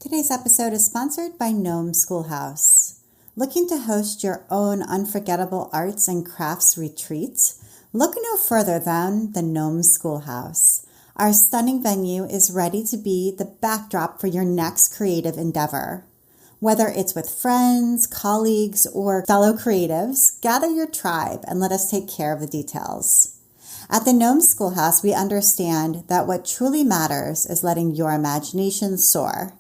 Today's episode is sponsored by Nome Schoolhouse. Looking to host your own unforgettable arts and crafts retreat? Look no further than the Nome Schoolhouse. Our stunning venue is ready to be the backdrop for your next creative endeavor. Whether it's with friends, colleagues, or fellow creatives, gather your tribe and let us take care of the details. At the Nome Schoolhouse, we understand that what truly matters is letting your imagination soar.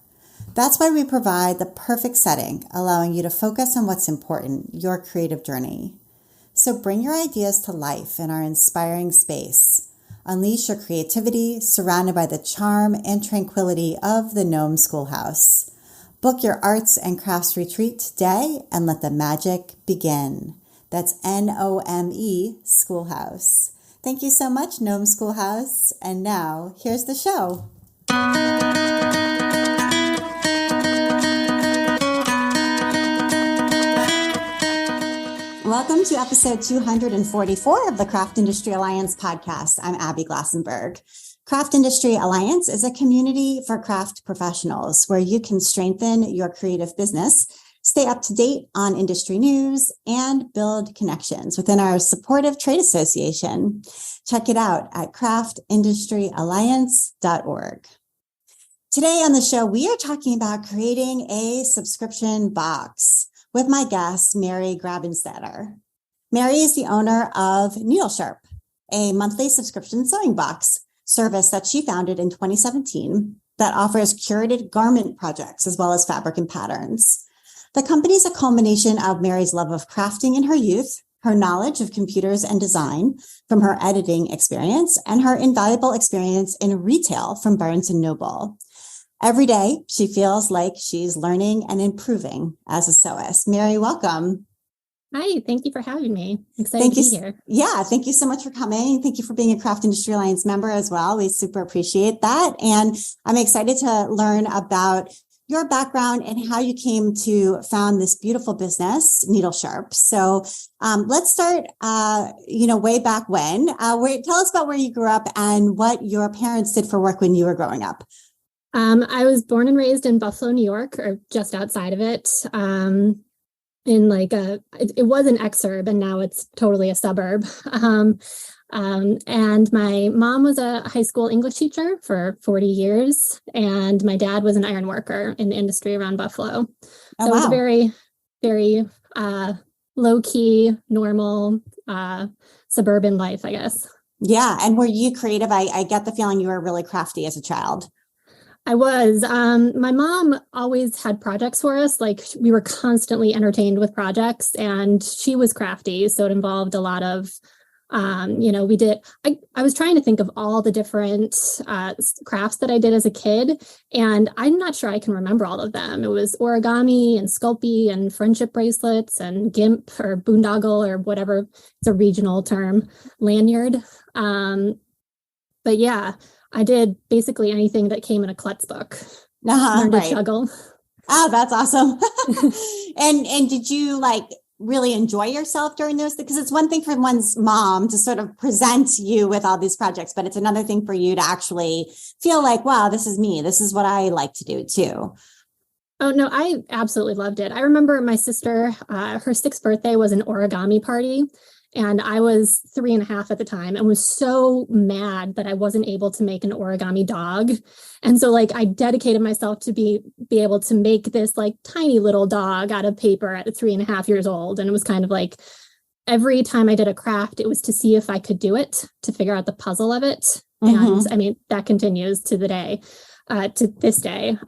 That's why we provide the perfect setting, allowing you to focus on what's important, your creative journey. So bring your ideas to life in our inspiring space. Unleash your creativity, surrounded by the charm and tranquility of the Nome Schoolhouse. Book your arts and crafts retreat today and let the magic begin. That's Nome Schoolhouse. Thank you so much, Nome Schoolhouse. And now, here's the show. Welcome to episode 244 of the Craft Industry Alliance podcast. I'm Abby Glassenberg. Craft Industry Alliance is a community for craft professionals where you can strengthen your creative business, stay up to date on industry news, and build connections within our supportive trade association. Check it out at craftindustryaLliance.org. Today on the show, we are talking about creating a subscription box with my guest, Mary Granbenstatter. Mary is the owner of Needlesharp, a monthly subscription sewing box service that she founded in 2017 that offers curated garment projects as well as fabric and patterns. The company is a culmination of Mary's love of crafting in her youth, her knowledge of computers and design from her editing experience, and her invaluable experience in retail from Barnes & Noble. Every day, she feels like she's learning and improving as a sewist. Mary, welcome. Hi, thank you for having me. Excited to be here. Yeah, thank you so much for coming. Thank you for being a Craft Industry Alliance member as well. We super appreciate that. And I'm excited to learn about your background and how you came to found this beautiful business, Needlesharp. So let's start, way back when. Tell us about where you grew up and what your parents did for work when you were growing up. I was born and raised in Buffalo, New York, or just outside of it. It was an exurb, and now it's totally a suburb. And my mom was a high school English teacher for 40 years, and my dad was an iron worker in the industry around Buffalo. So It was a very, very low-key, normal suburban life, I guess. Yeah. And were you creative? I get the feeling you were really crafty as a child. I was. My mom always had projects for us. Like, we were constantly entertained with projects, and she was crafty. So it involved a lot of, I was trying to think of all the different crafts that I did as a kid, and I'm not sure I can remember all of them. It was origami and Sculpey and friendship bracelets and gimp or boondoggle or whatever. It's a regional term, lanyard. But yeah, I did basically anything that came in a klutz book. Learned to juggle. Oh, that's awesome. And did you really enjoy yourself during those? Because it's one thing for one's mom to sort of present you with all these projects, but it's another thing for you to actually feel like, wow, this is me. This is what I like to do too. Oh, no, I absolutely loved it. I remember my sister, her 6th birthday was an origami party. And I was 3.5 at the time and was so mad that I wasn't able to make an origami dog. And so I dedicated myself to be able to make this tiny little dog out of paper at 3.5 years old. And it was kind of every time I did a craft, it was to see if I could do it, to figure out the puzzle of it. Mm-hmm. And I mean, that continues to this day.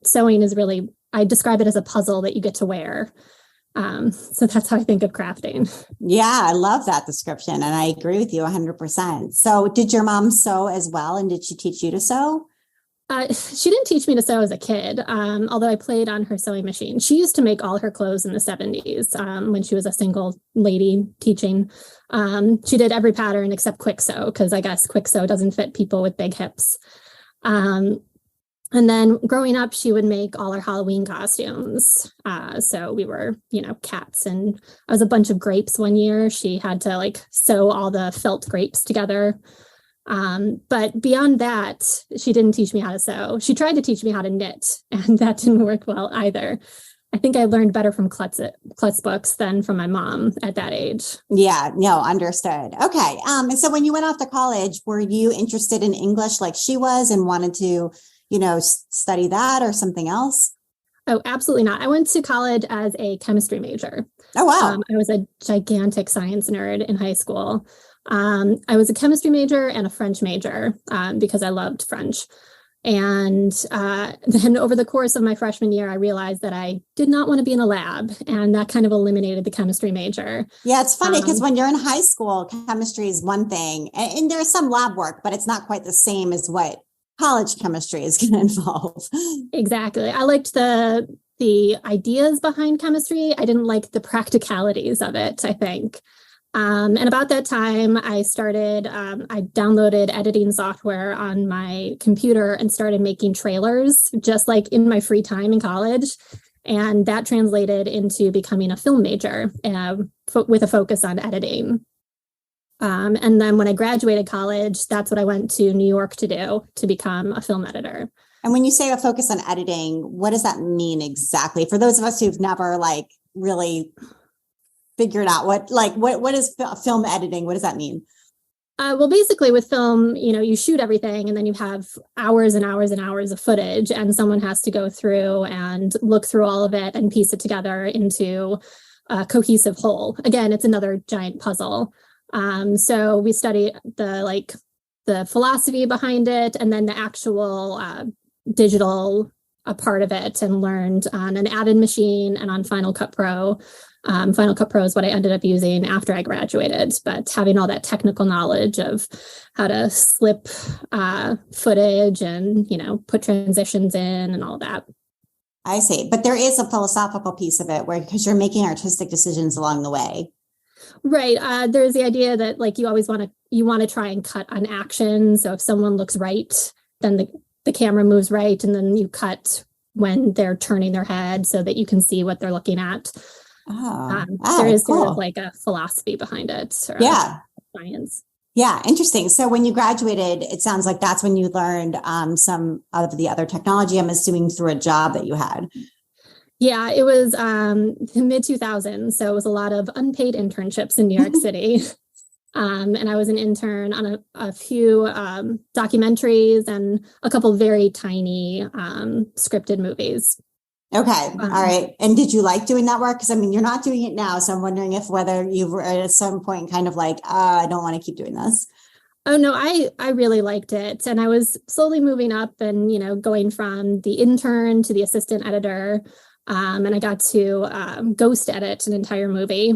Sewing is really, I describe it as a puzzle that you get to wear. So that's how I think of crafting. Yeah, I love that description. And I agree with you 100%. So did your mom sew as well? And did she teach you to sew? She didn't teach me to sew as a kid, although I played on her sewing machine. She used to make all her clothes in the 70s when she was a single lady teaching. She did every pattern except quick sew, because I guess quick sew doesn't fit people with big hips. And then growing up, she would make all our Halloween costumes. So we were, cats, and I was a bunch of grapes one year. She had to sew all the felt grapes together. But beyond that, she didn't teach me how to sew. She tried to teach me how to knit, and that didn't work well either. I think I learned better from klutz books than from my mom at that age. Yeah, no, understood. Okay. And so when you went off to college, were you interested in English like she was and wanted to, study that or something else? Oh, absolutely not. I went to college as a chemistry major. Oh, wow. I was a gigantic science nerd in high school. I was a chemistry major and a French major because I loved French. And then over the course of my freshman year, I realized that I did not want to be in a lab, and that kind of eliminated the chemistry major. Yeah, it's funny because when you're in high school, chemistry is one thing, and there's some lab work, but it's not quite the same as what college chemistry is going to involve. Exactly. I liked the ideas behind chemistry. I didn't like the practicalities of it, I think. And about that time, I downloaded editing software on my computer and started making trailers, just like in my free time in college. And that translated into becoming a film major with a focus on editing. And then when I graduated college, that's what I went to New York to do, to become a film editor. And when you say a focus on editing, what does that mean exactly? For those of us who've never really figured out what is film editing? What does that mean? Well, basically with film, you shoot everything and then you have hours and hours and hours of footage, and someone has to go through and look through all of it and piece it together into a cohesive whole. Again, it's another giant puzzle. So we studied the philosophy behind it, and then the actual digital part of it, and learned on an added machine and on Final Cut Pro. Final Cut Pro is what I ended up using after I graduated, but having all that technical knowledge of how to slip footage and, put transitions in and all that. I see. But there is a philosophical piece of it because you're making artistic decisions along the way. Right. There's the idea that you always want to try and cut on action. So if someone looks right, then the camera moves right, and then you cut when they're turning their head so that you can see what they're looking at. There is cool. Sort of like a philosophy behind it. Yeah. Science. Yeah. Interesting. So when you graduated, it sounds like that's when you learned some of the other technology, I'm assuming through a job that you had. Yeah, it was the mid 2000s. So it was a lot of unpaid internships in New York City. And I was an intern on a few documentaries and a couple very tiny scripted movies. Okay. All right. And did you like doing that work? Because you're not doing it now. So I'm wondering whether you were at some point kind of I don't want to keep doing this. Oh, no, I really liked it. And I was slowly moving up and, going from the intern to the assistant editor. And I got to ghost edit an entire movie.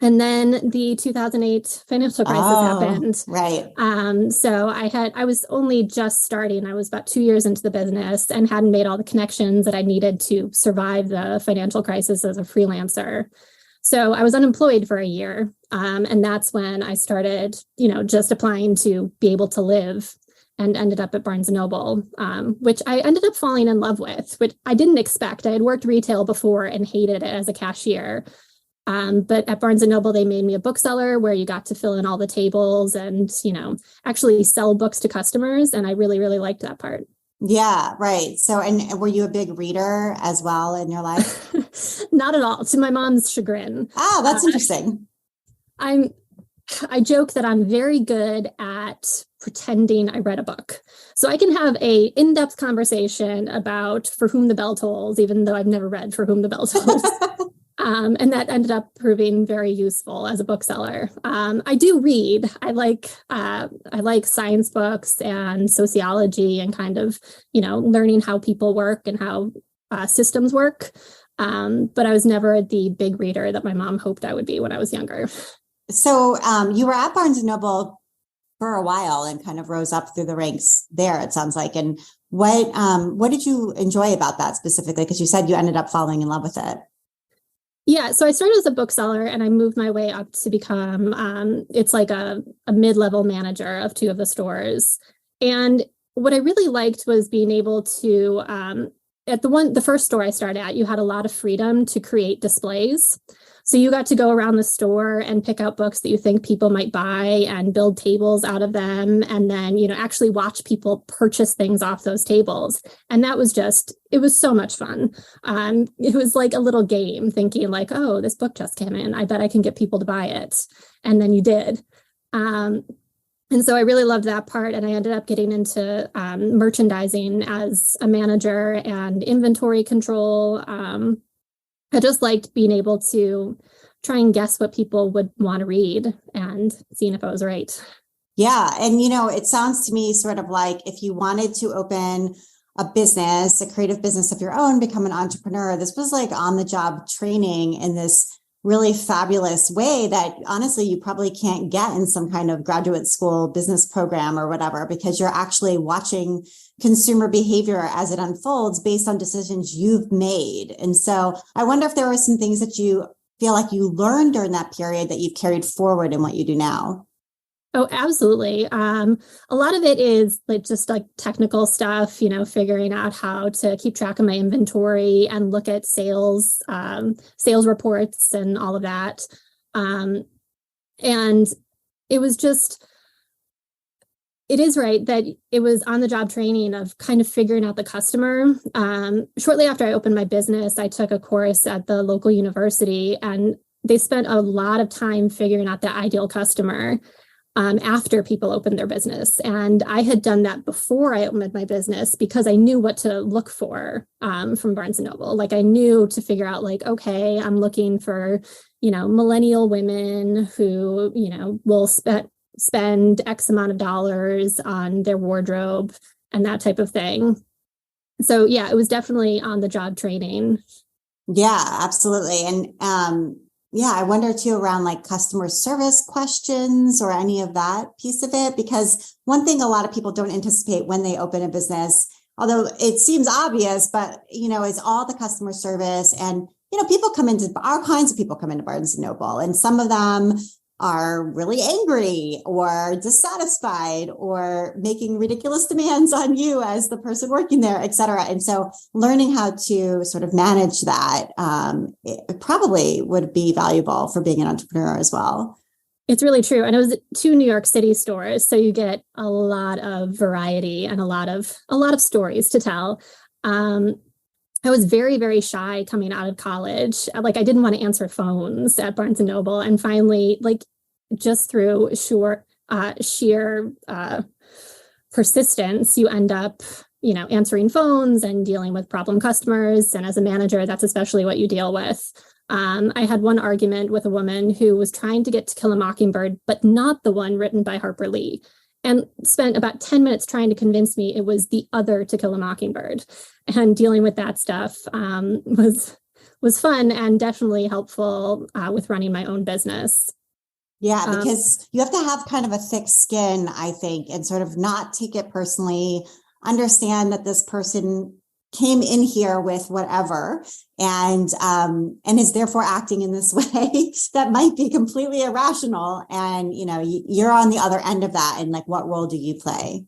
And then the 2008 financial crisis happened. Right. So I was only just starting. I was about 2 years into the business and hadn't made all the connections that I needed to survive the financial crisis as a freelancer. So I was unemployed for a year. And that's when I started, just applying to be able to live, and ended up at Barnes & Noble, which I ended up falling in love with, which I didn't expect. I had worked retail before and hated it as a cashier. But at Barnes & Noble, they made me a bookseller where you got to fill in all the tables and, actually sell books to customers. And I really, really liked that part. Yeah, right. So, and were you a big reader as well in your life? Not at all, to my mom's chagrin. Oh, that's interesting. I joke that I'm very good at pretending I read a book. So I can have a in-depth conversation about For Whom the Bell Tolls, even though I've never read For Whom the Bell Tolls. And that ended up proving very useful as a bookseller. I do read. I like science books and sociology and kind of, learning how people work and how systems work. But I was never the big reader that my mom hoped I would be when I was younger. So you were at Barnes & Noble for a while and kind of rose up through the ranks there, it sounds like. And what did you enjoy about that specifically? Because you said you ended up falling in love with it. Yeah, so I started as a bookseller and I moved my way up to become, it's like a mid-level manager of two of the stores. And what I really liked was being able to, at the first store I started at, you had a lot of freedom to create displays. So you got to go around the store and pick out books that you think people might buy and build tables out of them. And then, actually watch people purchase things off those tables. And that was it was so much fun. It was like a little game, thinking like, oh, this book just came in. I bet I can get people to buy it. And then you did. And so I really loved that part. And I ended up getting into merchandising as a manager and inventory control. I just liked being able to try and guess what people would want to read and seeing if I was right. Yeah. And, it sounds to me sort of like if you wanted to open a business, a creative business of your own, become an entrepreneur, this was like on the job training in this really fabulous way that honestly, you probably can't get in some kind of graduate school business program or whatever, because you're actually watching consumer behavior as it unfolds based on decisions you've made. And so I wonder if there were some things that you feel like you learned during that period that you've carried forward in what you do now. Oh, absolutely. A lot of it is just technical stuff, figuring out how to keep track of my inventory and look at sales reports and all of that. And it was it is right that it was on the job training of kind of figuring out the customer. Shortly after I opened my business, I took a course at the local university, and they spent a lot of time figuring out the ideal customer after people opened their business. And I had done that before I opened my business because I knew what to look for from Barnes & Noble. I knew to figure out okay, I'm looking for, millennial women who, will spend X amount of dollars on their wardrobe and that type of thing. So yeah, it was definitely on the job training. Yeah, absolutely. And yeah, I wonder too around customer service questions or any of that piece of it, because one thing a lot of people don't anticipate when they open a business, although it seems obvious, but is all the customer service. And people come into all kinds of people come into Barnes & Noble, and some of them are really angry or dissatisfied or making ridiculous demands on you as the person working there, et cetera. And so learning how to sort of manage that it probably would be valuable for being an entrepreneur as well. It's really true. And it was 2 New York City stores, so you get a lot of variety and a lot of stories to tell. I was very, very shy coming out of college. I didn't want to answer phones at Barnes & Noble. And finally, just through sheer persistence, you end up, answering phones and dealing with problem customers. And as a manager, that's especially what you deal with. I had one argument with a woman who was trying to get To Kill a Mockingbird, but not the one written by Harper Lee, and spent about 10 minutes trying to convince me it was the other To Kill a Mockingbird. And dealing with that stuff was fun and definitely helpful with running my own business. Yeah, because you have to have kind of a thick skin, I think, and sort of not take it personally, understand that this person came in here with whatever and is therefore acting in this way that might be completely irrational. And, you're on the other end of that. And what role do you play?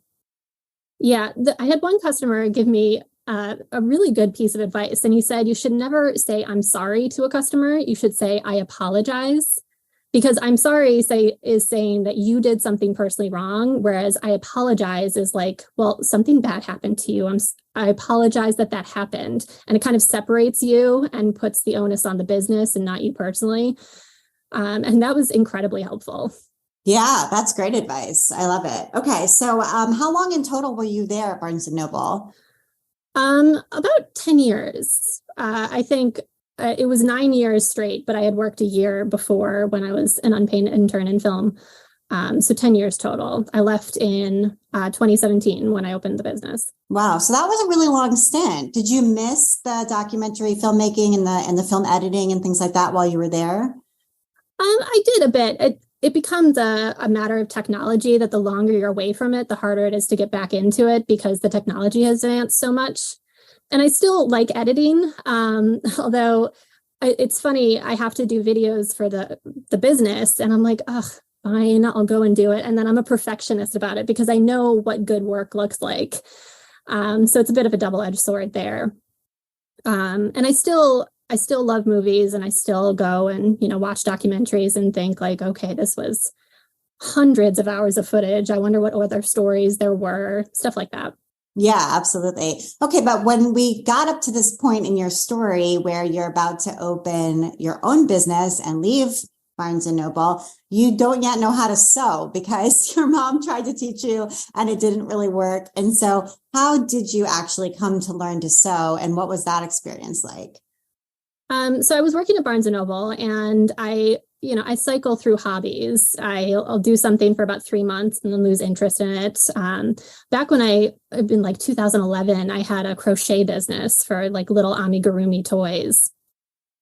Yeah, I had one customer give me a really good piece of advice. And he said, you should never say, I'm sorry to a customer. You should say, I apologize. Because I'm sorry is saying that you did something personally wrong, whereas I apologize is well, something bad happened to you. I apologize that happened. And it kind of separates you and puts the onus on the business and not you personally. And that was incredibly helpful. Yeah, that's great advice. I love it. Okay, so how long in total were you there at Barnes & Noble? About 10 years. I think it was 9 years straight, but I had worked a year before when I was an unpaid intern in film. So 10 years total. I left in 2017 when I opened the business. Wow. So that was a really long stint. Did you miss the documentary filmmaking and the film editing and things like that while you were there? I did a bit. It becomes a matter of technology that the longer you're away from it, the harder it is to get back into it because the technology has advanced so much. And I still like editing, although it's funny, I have to do videos for the business and I'm like, ugh, fine, I'll go and do it. And then I'm a perfectionist about it because I know what good work looks like. So it's a bit of a double-edged sword there. And I still I still love movies and I still go and, watch documentaries and think like, okay, this was hundreds of hours of footage. I wonder what other stories there were, stuff like that. Yeah, absolutely. Okay, but when we got up to this point in your story where you're about to open your own business and leave Barnes and Noble, you don't yet know how to sew because your mom tried to teach you and it didn't really work. And so how did you actually come to learn to sew, and what was that experience like? So I was working at Barnes and Noble, and I cycle through hobbies. I'll do something for about 3 months and then lose interest in it. Back when in like 2011, I had a crochet business for like little amigurumi toys,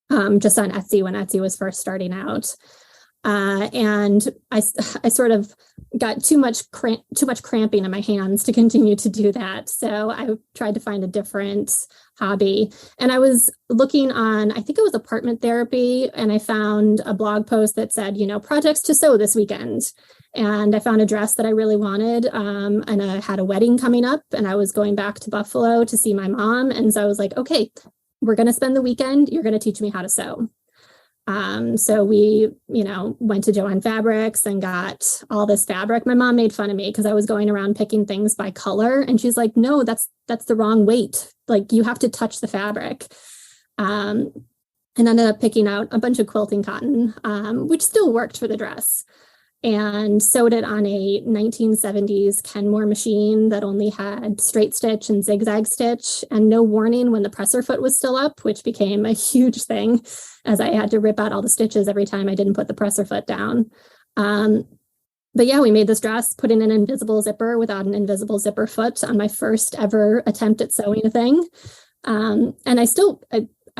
just on Etsy when Etsy was first starting out. And I sort of got too much cramping in my hands to continue to do that. So I tried to find a different hobby. And I was looking on, I think it was Apartment Therapy, and I found a blog post that said, projects to sew this weekend. And I found a dress that I really wanted. And I had a wedding coming up, and I was going back to Buffalo to see my mom. And so I was like, okay, we're going to spend the weekend. You're going to teach me how to sew. So we, went to Joann Fabrics and got all this fabric. My mom made fun of me because I was going around picking things by color. And she's like, no, that's the wrong weight. Like, you have to touch the fabric. And ended up picking out a bunch of quilting cotton, which still worked for the dress, and sewed it on a 1970s Kenmore machine that only had straight stitch and zigzag stitch and no warning when the presser foot was still up, which became a huge thing as I had to rip out all the stitches every time I didn't put the presser foot down. But yeah, we made this dress, put in an invisible zipper without an invisible zipper foot on my first ever attempt at sewing a thing. And I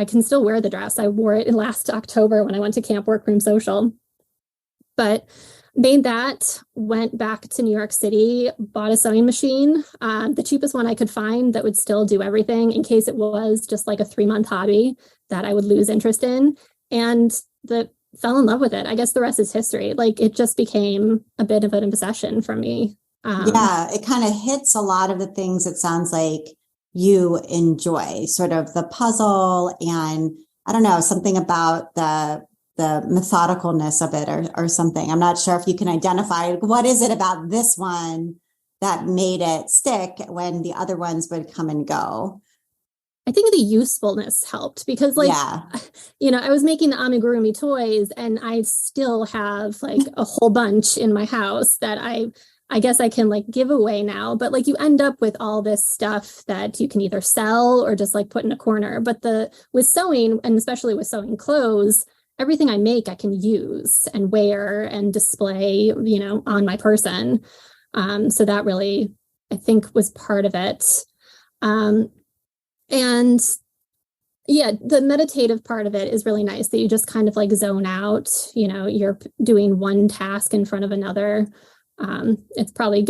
can still wear the dress. I wore it last October when I went to Camp Workroom Social. But made that, went back to New York City, bought a sewing machine, the cheapest one I could find that would still do everything in case it was just like a 3-month hobby that I would lose interest in, and fell in love with it. I guess the rest is history. Like, it just became a bit of an obsession for me. Yeah, it kind of hits a lot of the things it sounds like you enjoy, sort of the puzzle and I don't know, something about the methodicalness of it or something. I'm not sure if you can identify what is it about this one that made it stick when the other ones would come and go. I think the usefulness helped because I was making the amigurumi toys and I still have like a whole bunch in my house that I guess I can like give away now, but like you end up with all this stuff that you can either sell or just like put in a corner. But with sewing, and especially with sewing clothes, everything I make, I can use and wear and display, on my person. So that really, I think, was part of it. And yeah, the meditative part of it is really nice that you just kind of like zone out, you're doing one task in front of another. It's definitely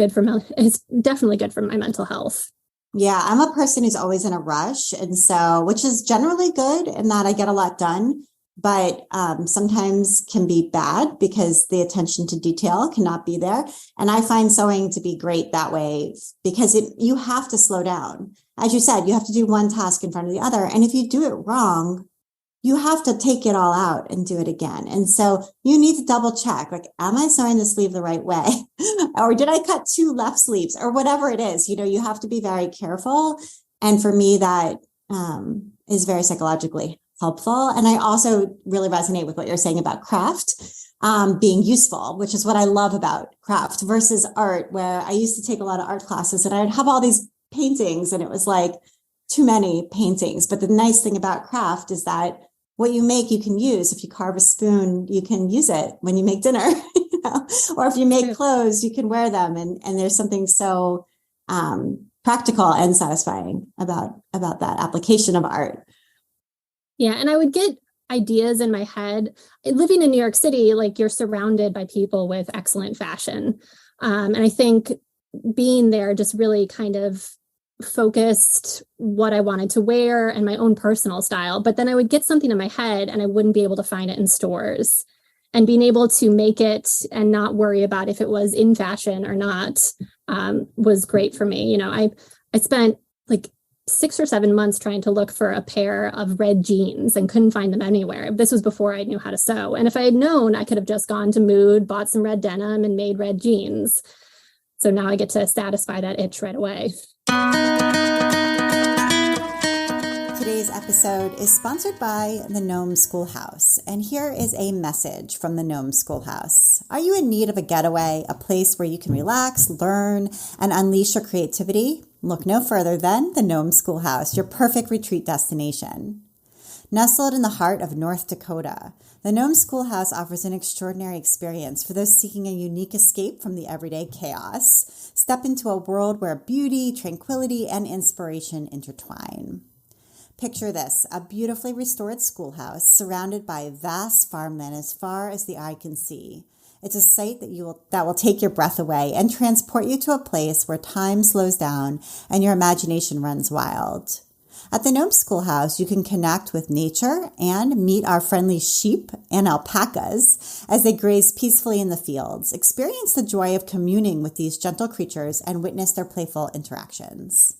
good for my mental health. Yeah, I'm a person who's always in a rush. And so, which is generally good in that I get a lot done, but sometimes can be bad because the attention to detail cannot be there. And I find sewing to be great that way because you have to slow down. As you said, you have to do one task in front of the other. And if you do it wrong, you have to take it all out and do it again. And so you need to double check, like, am I sewing the sleeve the right way? Or did I cut 2 left sleeves or whatever it is? You have to be very careful. And for me, that is very psychologically helpful. And I also really resonate with what you're saying about craft being useful, which is what I love about craft versus art, where I used to take a lot of art classes and I'd have all these paintings and it was like too many paintings. But the nice thing about craft is that what you make, you can use. If you carve a spoon, you can use it when you make dinner, or if you make clothes, you can wear them. And there's something so practical and satisfying about that application of art. Yeah. And I would get ideas in my head. Living in New York City, like, you're surrounded by people with excellent fashion. And I think being there just really kind of focused what I wanted to wear and my own personal style. But then I would get something in my head and I wouldn't be able to find it in stores. And being able to make it and not worry about if it was in fashion or not was great for me. I spent like 6 or 7 months trying to look for a pair of red jeans and couldn't find them anywhere. This was before I knew how to sew. And if I had known, I could have just gone to Mood, bought some red denim and made red jeans. So now I get to satisfy that itch right away. Today's episode is sponsored by the Nome Schoolhouse, and here is a message from the Nome Schoolhouse. Are you in need of a getaway, a place where you can relax, learn, and unleash your creativity? Look no further than the Nome Schoolhouse, your perfect retreat destination. Nestled in the heart of North Dakota, the Nome Schoolhouse offers an extraordinary experience for those seeking a unique escape from the everyday chaos. Step into a world where beauty, tranquility, and inspiration intertwine. Picture this, a beautifully restored schoolhouse surrounded by vast farmland as far as the eye can see. It's a sight that will take your breath away and transport you to a place where time slows down and your imagination runs wild. At the Nome Schoolhouse, you can connect with nature and meet our friendly sheep and alpacas as they graze peacefully in the fields. Experience the joy of communing with these gentle creatures and witness their playful interactions.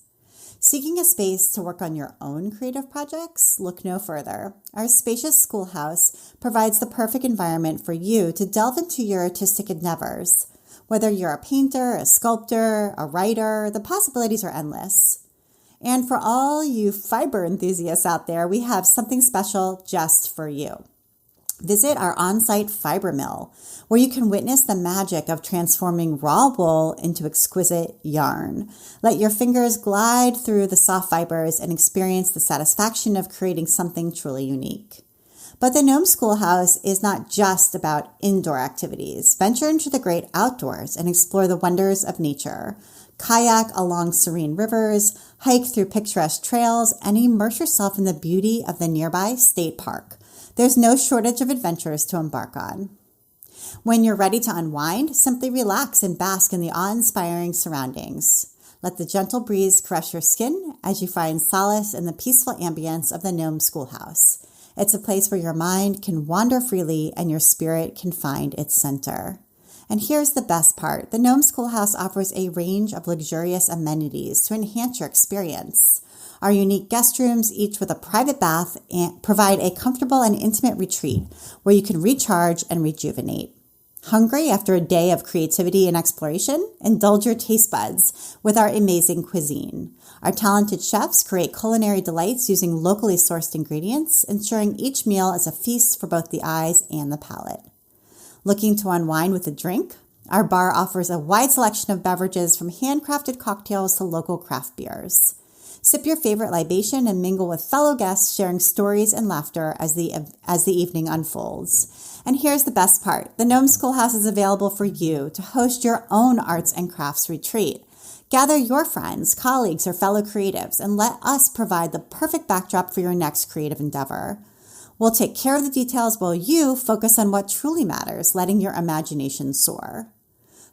Seeking a space to work on your own creative projects? Look no further. Our spacious schoolhouse provides the perfect environment for you to delve into your artistic endeavors. Whether you're a painter, a sculptor, a writer, the possibilities are endless. And for all you fiber enthusiasts out there, we have something special just for you. Visit our on-site fiber mill, where you can witness the magic of transforming raw wool into exquisite yarn. Let your fingers glide through the soft fibers and experience the satisfaction of creating something truly unique. But the Nome Schoolhouse is not just about indoor activities. Venture into the great outdoors and explore the wonders of nature. Kayak along serene rivers, hike through picturesque trails, and immerse yourself in the beauty of the nearby state park. There's no shortage of adventures to embark on. When you're ready to unwind, simply relax and bask in the awe-inspiring surroundings. Let the gentle breeze caress your skin as you find solace in the peaceful ambience of the Nome Schoolhouse. It's a place where your mind can wander freely and your spirit can find its center. And here's the best part. The Nome Schoolhouse offers a range of luxurious amenities to enhance your experience. Our unique guest rooms, each with a private bath, provide a comfortable and intimate retreat where you can recharge and rejuvenate. Hungry after a day of creativity and exploration? Indulge your taste buds with our amazing cuisine. Our talented chefs create culinary delights using locally sourced ingredients, ensuring each meal is a feast for both the eyes and the palate. Looking to unwind with a drink? Our bar offers a wide selection of beverages from handcrafted cocktails to local craft beers. Sip your favorite libation and mingle with fellow guests, sharing stories and laughter as the evening unfolds. And here's the best part. The Nome Schoolhouse is available for you to host your own arts and crafts retreat. Gather your friends, colleagues, or fellow creatives and let us provide the perfect backdrop for your next creative endeavor. We'll take care of the details while you focus on what truly matters, letting your imagination soar.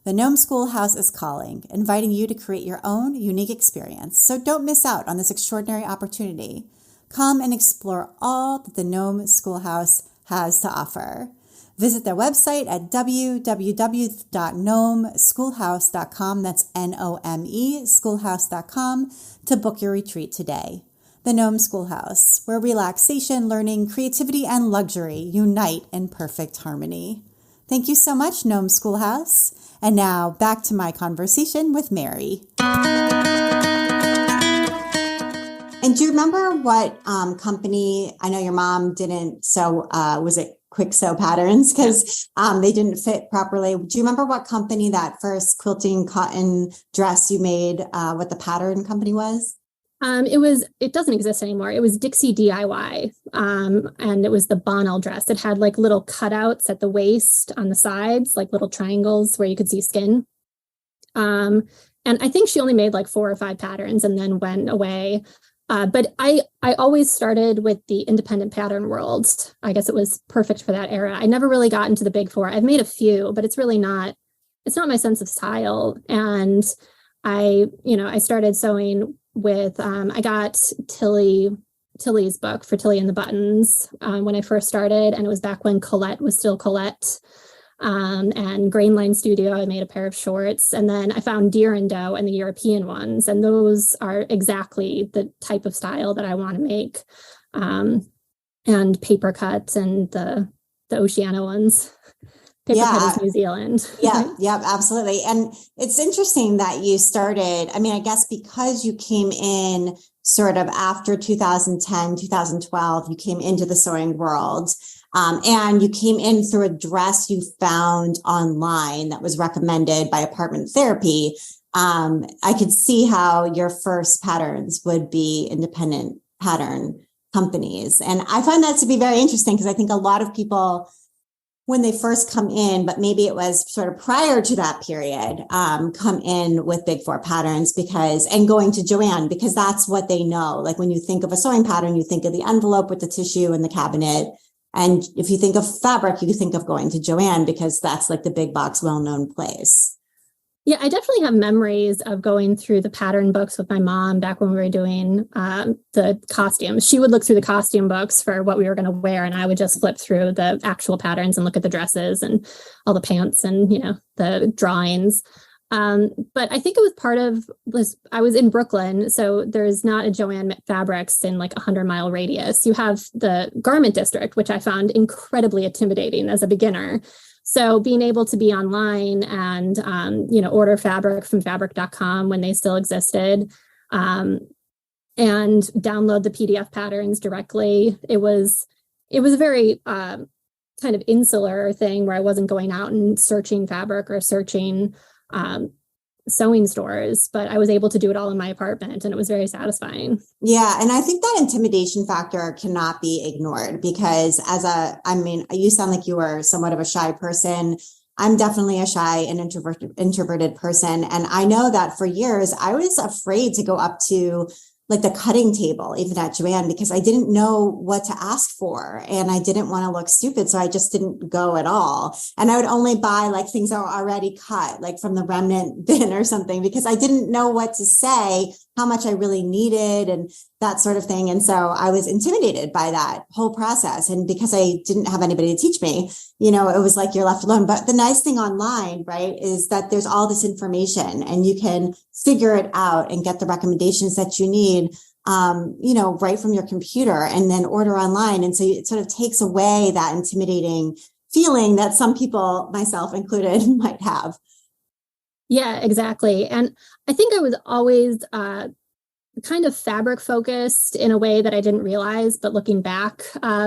The Nome Schoolhouse is calling, inviting you to create your own unique experience. So don't miss out on this extraordinary opportunity. Come and explore all that the Nome Schoolhouse has to offer. Visit their website at www.nomeschoolhouse.com. That's Nome schoolhouse.com to book your retreat today. The Nome Schoolhouse, where relaxation, learning, creativity, and luxury unite in perfect harmony. Thank you so much, Nome Schoolhouse. And now back to my conversation with Mary. And do you remember what company, I know your mom didn't sew, was it Quick Sew Patterns? Because they didn't fit properly. Do you remember what company that first quilting cotton dress you made, what the pattern company was? It doesn't exist anymore. It was Dixie DIY. And it was the Bonnell dress. It had like little cutouts at the waist on the sides, like little triangles where you could see skin. And I think she only made like 4 or 5 patterns and then went away. But I always started with the independent pattern world. I guess it was perfect for that era. I never really got into the big 4. I've made a few, but it's not my sense of style. And I started sewing with, I got Tilly's book for Tilly and the Buttons when I first started. And it was back when Colette was still Colette. and Grain Line Studio. I made a pair of shorts, and then I found Deer and Doe and the European ones, and those are exactly the type of style that I want to make. And paper cut and the Oceania ones. Paper cut is New Zealand. Yeah, absolutely. And it's interesting that you started, I mean, I guess because you came in sort of after 2010, 2012, you came into the sewing world. And you came in through a dress you found online that was recommended by Apartment Therapy. I could see how your first patterns would be independent pattern companies. And I find that to be very interesting because I think a lot of people, when they first come in, but maybe it was sort of prior to that period, come in with Big Four patterns and going to Joann because that's what they know. Like when you think of a sewing pattern, you think of the envelope with the tissue and the cabinet. And if you think of fabric, you think of going to Joann because that's like the big box, well-known place. Yeah, I definitely have memories of going through the pattern books with my mom back when we were doing the costumes. She would look through the costume books for what we were going to wear, and I would just flip through the actual patterns and look at the dresses and all the pants and, the drawings. But I think it was part of this. I was in Brooklyn, so there's not a Joann Fabrics in like a 100-mile radius. You have the garment district, which I found incredibly intimidating as a beginner. So being able to be online and, order fabric from fabric.com when they still existed, and download the PDF patterns directly. It was a very kind of insular thing where I wasn't going out and searching fabric or searching sewing stores, but I was able to do it all in my apartment, and it was very satisfying. Yeah. And I think that intimidation factor cannot be ignored because you sound like you were somewhat of a shy person. I'm definitely a shy and introverted person. And I know that for years, I was afraid to go up to like the cutting table, even at Joann, because I didn't know what to ask for and I didn't want to look stupid. So I just didn't go at all. And I would only buy like things that were already cut, like from the remnant bin or something, because I didn't know what to say, how much I really needed and that sort of thing. And so I was intimidated by that whole process. And because I didn't have anybody to teach me, it was like you're left alone. But the nice thing online, right, is that there's all this information and you can figure it out and get the recommendations that you need, right from your computer and then order online. And so it sort of takes away that intimidating feeling that some people, myself included, might have. Yeah, exactly. And I think I was always kind of fabric focused in a way that I didn't realize, but looking back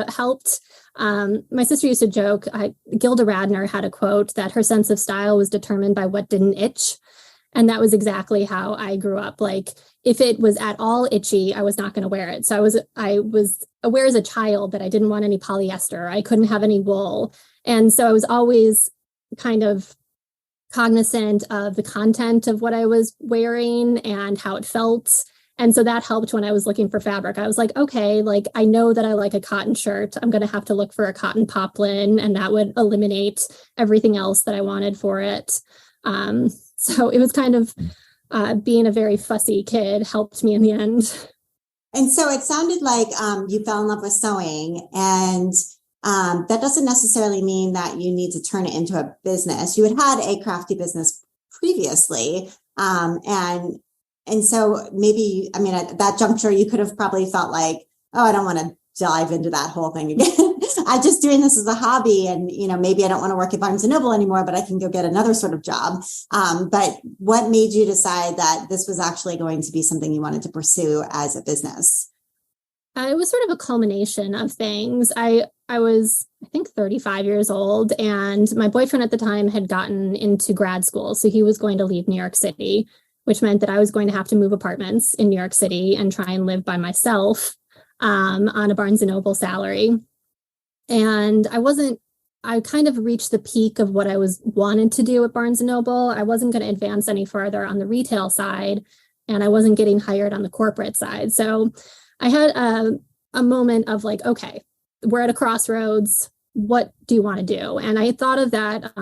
helped. My sister used to joke, Gilda Radner had a quote that her sense of style was determined by what didn't itch. And that was exactly how I grew up. Like if it was at all itchy, I was not going to wear it. So I was aware as a child that I didn't want any polyester. I couldn't have any wool. And so I was always kind of cognizant of the content of what I was wearing and how it felt. And so that helped when I was looking for fabric. I was like, okay, like I know that I like a cotton shirt. I'm going to have to look for a cotton poplin, and that would eliminate everything else that I wanted for it. So it was kind of being a very fussy kid helped me in the end. And so it sounded like you fell in love with sewing, and that doesn't necessarily mean that you need to turn it into a business. You had a crafty business previously, and so maybe, at that juncture, you could have probably felt like, oh, I don't want to dive into that whole thing again. I'm just doing this as a hobby. And, maybe I don't want to work at Barnes and Noble anymore, but I can go get another sort of job. But what made you decide that this was actually going to be something you wanted to pursue as a business? It was sort of a culmination of things. I was, I think, 35 years old, and my boyfriend at the time had gotten into grad school. So he was going to leave New York City, which meant that I was going to have to move apartments in New York City and try and live by myself on a Barnes and Noble salary. And I kind of reached the peak of what I wanted to do at Barnes and Noble. I wasn't going to advance any further on the retail side, and I wasn't getting hired on the corporate side. So I had a moment of like, okay, we're at a crossroads. What do you want to do? And I thought of that,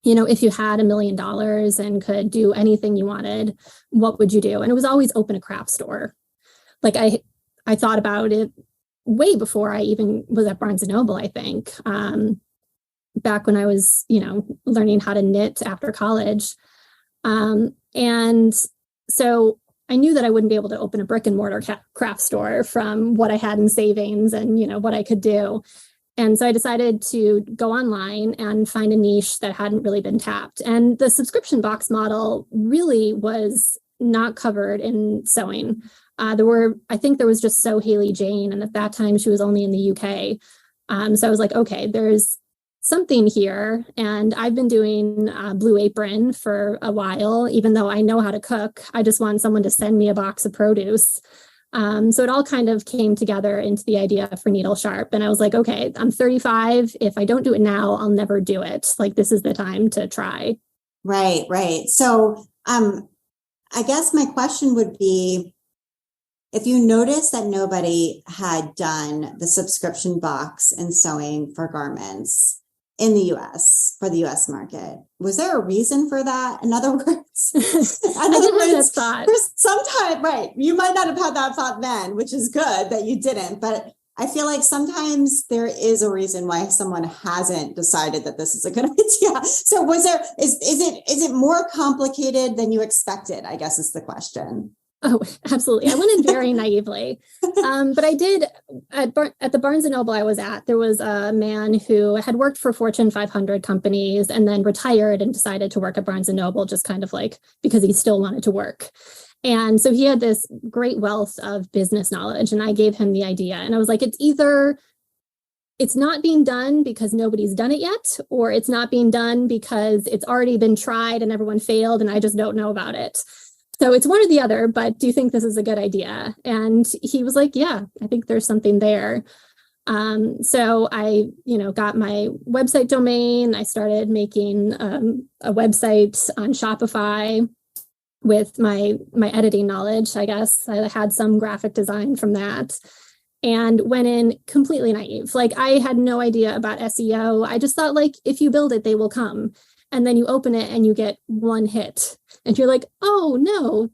if you had $1 million and could do anything you wanted, what would you do? And it was always open a craft store. Like I thought about it way before I even was at Barnes and Noble, I think. back when I was, learning how to knit after college. And so I knew that I wouldn't be able to open a brick and mortar craft store from what I had in savings and, what I could do. And so I decided to go online and find a niche that hadn't really been tapped. And the subscription box model really was not covered in sewing. I think there was just Sew Haley Jane. And at that time, she was only in the UK. So I was like, okay, there's something here. And I've been doing Blue Apron for a while, even though I know how to cook. I just want someone to send me a box of produce. So it all kind of came together into the idea for Needle Sharp. And I was like, okay, I'm 35. If I don't do it now, I'll never do it. Like, this is the time to try. Right. So I guess my question would be, if you noticed that nobody had done the subscription box and sewing for garments in the US, for the US market, was there a reason for that? In other words, I didn't have that thought. Sometimes, right, you might not have had that thought then, which is good that you didn't, but I feel like sometimes there is a reason why someone hasn't decided that this is a good idea. So is it more complicated than you expected, I guess is the question. Oh, absolutely. I went in very naively. But I did at the Barnes & Noble I was at, there was a man who had worked for Fortune 500 companies and then retired and decided to work at Barnes & Noble, just kind of like because he still wanted to work. And so he had this great wealth of business knowledge, and I gave him the idea. And I was like, it's either it's not being done because nobody's done it yet, or it's not being done because it's already been tried and everyone failed and I just don't know about it. So it's one or the other, but do you think this is a good idea? And he was like, yeah, I think there's something there. So I, got my website domain. I started making a website on Shopify with my editing knowledge, I guess. I had some graphic design from that and went in completely naive. Like, I had no idea about SEO. I just thought, like, if you build it, they will come. And then you open it and you get one hit and you're like, oh no,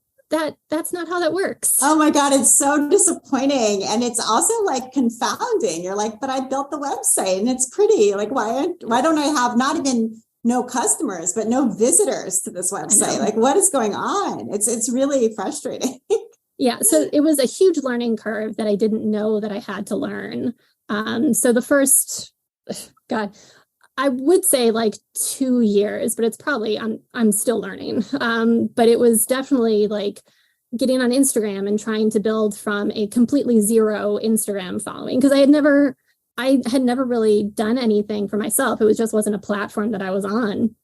that's not how that works. Oh my God, it's so disappointing. And it's also like confounding. You're like, but I built the website and it's pretty. Like, why don't I have not even no customers, but no visitors to this website? Like, what is going on? It's really frustrating. Yeah. So it was a huge learning curve that I didn't know that I had to learn. So the first, God, I would say like 2 years, but it's probably, I'm still learning. But it was definitely like getting on Instagram and trying to build from a completely zero Instagram following, because I had never really done anything for myself. It wasn't a platform that I was on.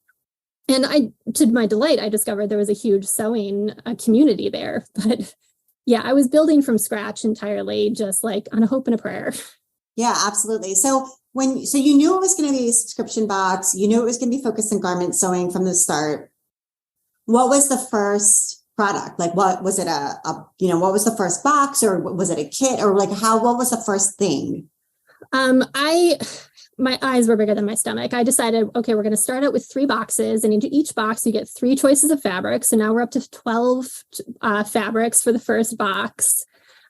And to my delight, I discovered there was a huge sewing community there. But yeah, I was building from scratch entirely, just like on a hope and a prayer. Yeah, absolutely. So you knew it was going to be a subscription box, you knew it was going to be focused on garment sewing from the start. What was the first product? Like, what was it what was the first box, or was it a kit, or like what was the first thing? My eyes were bigger than my stomach. I decided, okay, we're going to start out with 3 boxes, and into each box you get 3 choices of fabric. So now we're up to 12 fabrics for the first box.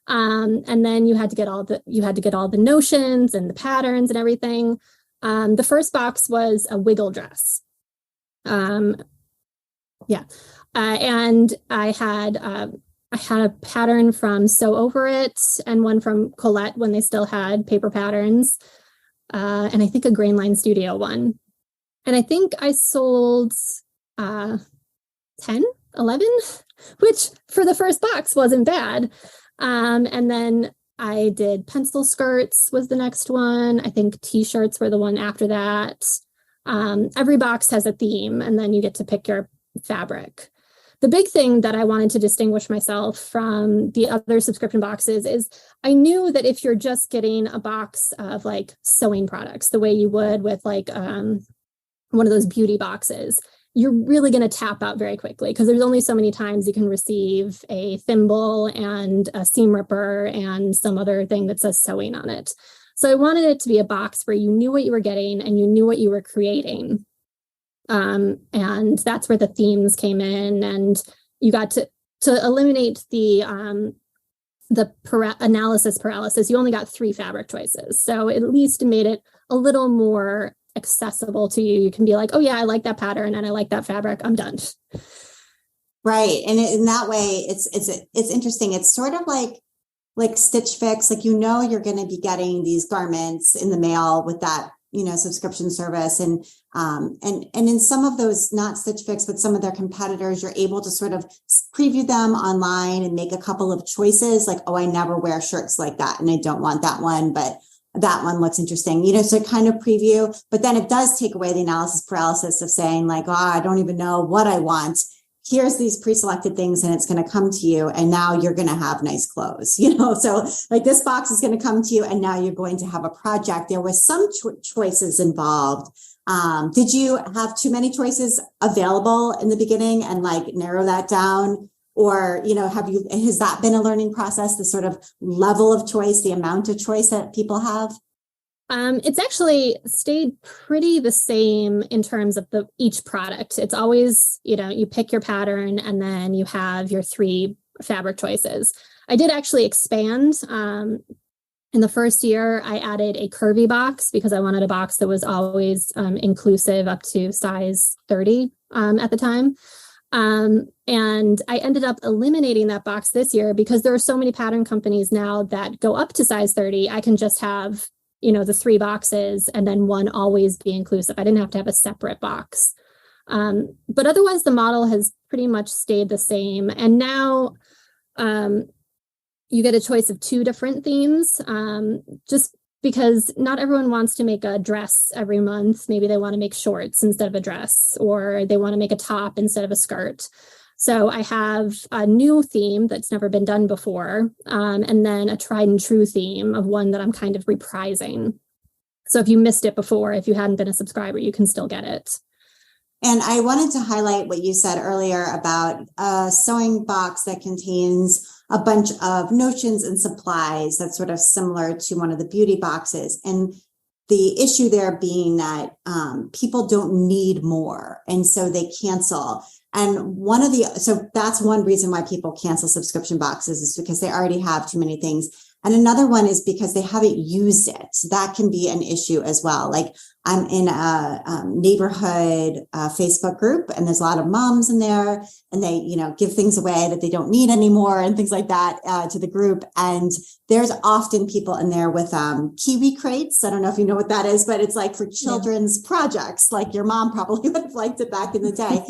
And then you had to get all the notions and the patterns and everything. The first box was a wiggle dress. And I had a pattern from Sew Over It and one from Colette when they still had paper patterns. And I think a Grainline Studio one. And I think I sold 10, 11, which for the first box wasn't bad. And then I did pencil skirts was the next one. I think t-shirts were the one after that. Every box has a theme, and then you get to pick your fabric. The big thing that I wanted to distinguish myself from the other subscription boxes is I knew that if you're just getting a box of like sewing products, the way you would with like one of those beauty boxes, you're really going to tap out very quickly, because there's only so many times you can receive a thimble and a seam ripper and some other thing that says sewing on it. So I wanted it to be a box where you knew what you were getting and you knew what you were creating. And that's where the themes came in, and you got to eliminate the analysis paralysis. You only got 3 fabric choices. So at least it made it a little more accessible to you. You can be like, oh yeah, I like that pattern and I like that fabric. I'm done. Right. And in that way, it's interesting. It's sort of like Stitch Fix, like, you're going to be getting these garments in the mail with that, subscription service. And in some of those, not Stitch Fix, but some of their competitors, you're able to sort of preview them online and make a couple of choices like, oh, I never wear shirts like that and I don't want that one, but that one looks interesting, so kind of preview, but then it does take away the analysis paralysis of saying like, oh, I don't even know what I want. Here's these pre-selected things and it's going to come to you. And now you're going to have nice clothes, so like this box is going to come to you and now you're going to have a project. There was some choices involved. Did you have too many choices available in the beginning and like narrow that down? Or, has that been a learning process, the sort of level of choice, the amount of choice that people have? It's actually stayed pretty the same in terms of each product. It's always, you pick your pattern and then you have your 3 fabric choices. I did actually expand. In the first year, I added a curvy box because I wanted a box that was always inclusive up to size 30 at the time. And I ended up eliminating that box this year because there are so many pattern companies now that go up to size 30. I can just have, the 3 boxes and then one always be inclusive. I didn't have to have a separate box. But otherwise, the model has pretty much stayed the same. And now you get a choice of 2 different themes, just because not everyone wants to make a dress every month. Maybe they want to make shorts instead of a dress, or they want to make a top instead of a skirt. So I have a new theme that's never been done before, and then a tried and true theme of one that I'm kind of reprising. So if you missed it before, if you hadn't been a subscriber, you can still get it. And I wanted to highlight what you said earlier about a sewing box that contains a bunch of notions and supplies that's sort of similar to one of the beauty boxes. And the issue there being that people don't need more, and so they cancel. And so that's one reason why people cancel subscription boxes is because they already have too many things. And another one is because they haven't used it. So that can be an issue as well. Like I'm in a neighborhood Facebook group, and there's a lot of moms in there, and they, give things away that they don't need anymore and things like that to the group. And there's often people in there with kiwi crates. I don't know if you know what that is, but it's like for children's projects, like your mom probably would have liked it back in the day.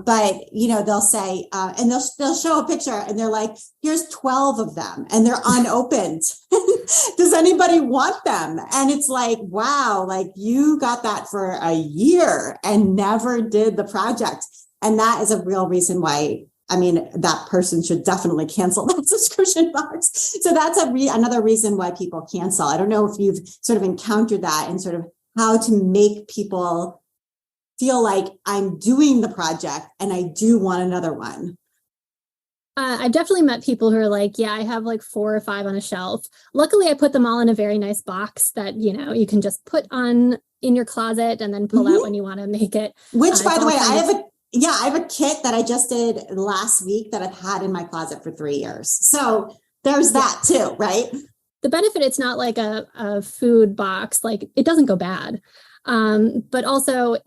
But, they'll say, and they'll show a picture and they're like, here's 12 of them and they're unopened. Does anybody want them? And it's like, wow, like you got that for a year and never did the project. And that is a real reason why, that person should definitely cancel that subscription box. So that's another reason why people cancel. I don't know if you've sort of encountered that and sort of how to make people feel like I'm doing the project and I do want another one. I've definitely met people who are like, yeah, I have like 4 or 5 on a shelf. Luckily, I put them all in a very nice box that, you can just put on in your closet and then pull out when you want to make it. Which, by the way, I have a kit that I just did last week that I've had in my closet for 3 years. So there's that too, right? The benefit, it's not like a food box, like it doesn't go bad. But also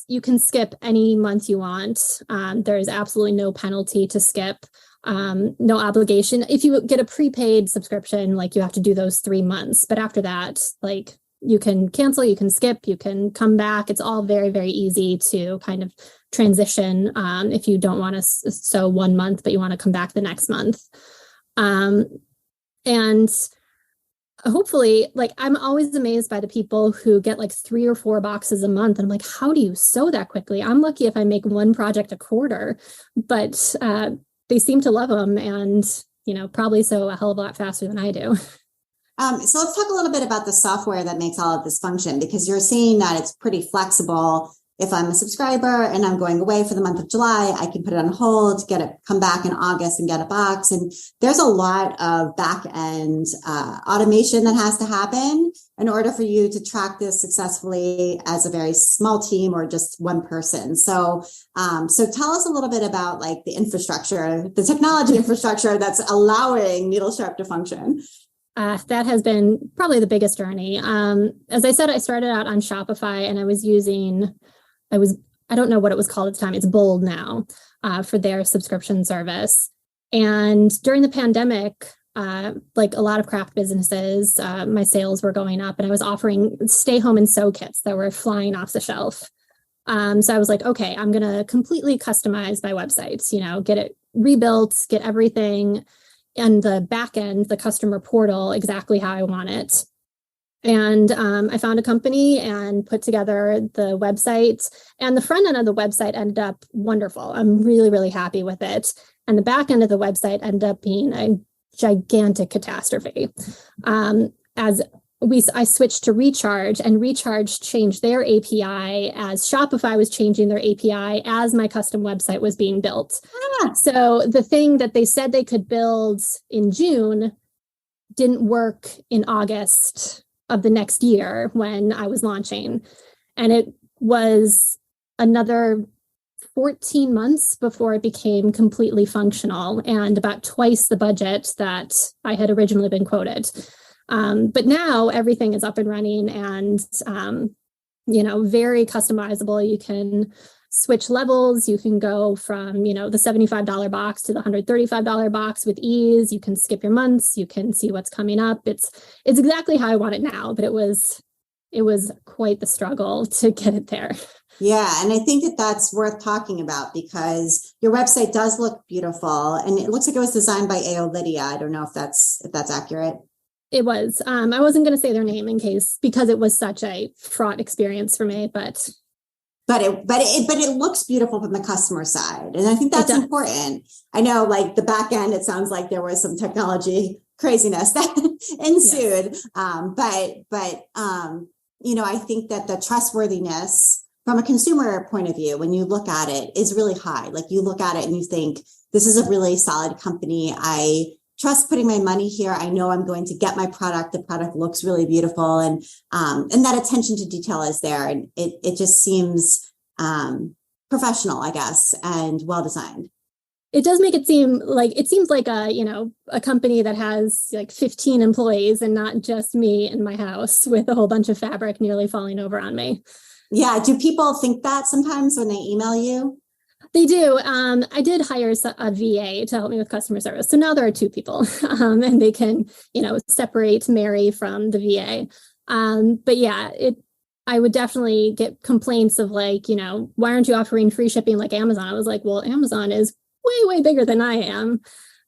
you can skip any month you want. There is absolutely no penalty to skip. No obligation. If you get a prepaid subscription, like you have to do those 3 months, but after that, like you can cancel, you can skip, you can come back. It's all very, very easy to kind of transition. If you don't want to sew 1 month, but you want to come back the next month. And hopefully, like I'm always amazed by the people who get like 3 or 4 boxes a month. And I'm like, how do you sew that quickly? I'm lucky if I make 1 project a quarter, but, they seem to love them and, probably sew a hell of a lot faster than I do. So let's talk a little bit about the software that makes all of this function, because you're seeing that it's pretty flexible. If I'm a subscriber and I'm going away for the month of July, I can put it on hold, come back in August and get a box. And there's a lot of back end automation that has to happen in order for you to track this successfully as a very small team or just one person. So tell us a little bit about like the infrastructure, the technology infrastructure that's allowing Needle Sharp to function. That has been probably the biggest journey. As I said, I started out on Shopify and I don't know what it was called at the time. It's Bold now, for their subscription service. And during the pandemic, like a lot of craft businesses, my sales were going up and I was offering stay home and sew kits that were flying off the shelf. So I was like, okay, I'm going to completely customize my websites, get it rebuilt, get everything and the back end, the customer portal, exactly how I want it. And I found a company and put together the website, and the front end of the website ended up wonderful. I'm really, really happy with it. And the back end of the website ended up being a gigantic catastrophe. I switched to Recharge, and Recharge changed their API as Shopify was changing their API as my custom website was being built. So the thing that they said they could build in June didn't work in August of the next year when I was launching. And it was another 14 months before it became completely functional and about twice the budget that I had originally been quoted. But now everything is up and running and, very customizable. You can switch levels. You can go from, the $75 box to the $135 box with ease. You can skip your months. You can see what's coming up. It's exactly how I want it now, but it was quite the struggle to get it there. Yeah. And I think that that's worth talking about because your website does look beautiful and it looks like it was designed by A.O. Lydia. I don't know if that's accurate. It was. I wasn't going to say their name because it was such a fraught experience for me, but it looks beautiful from the customer side. And I think that's important. I know like the back end, it sounds like there was some technology craziness that ensued. Yes. I think that the trustworthiness from a consumer point of view, when you look at it, is really high. Like you look at it and you think, this is a really solid company. I trust putting my money here. I know I'm going to get my product. The product looks really beautiful. And that attention to detail is there. And it just seems professional, I guess, and well-designed. It does make it seems like a company that has like 15 employees and not just me in my house with a whole bunch of fabric nearly falling over on me. Yeah. Do people think that sometimes when they email you? They do. I did hire a VA to help me with customer service. So now there are two people and they can, separate Mary from the VA. But yeah, I would definitely get complaints of like, why aren't you offering free shipping like Amazon? I was like, well, Amazon is way, way bigger than I am.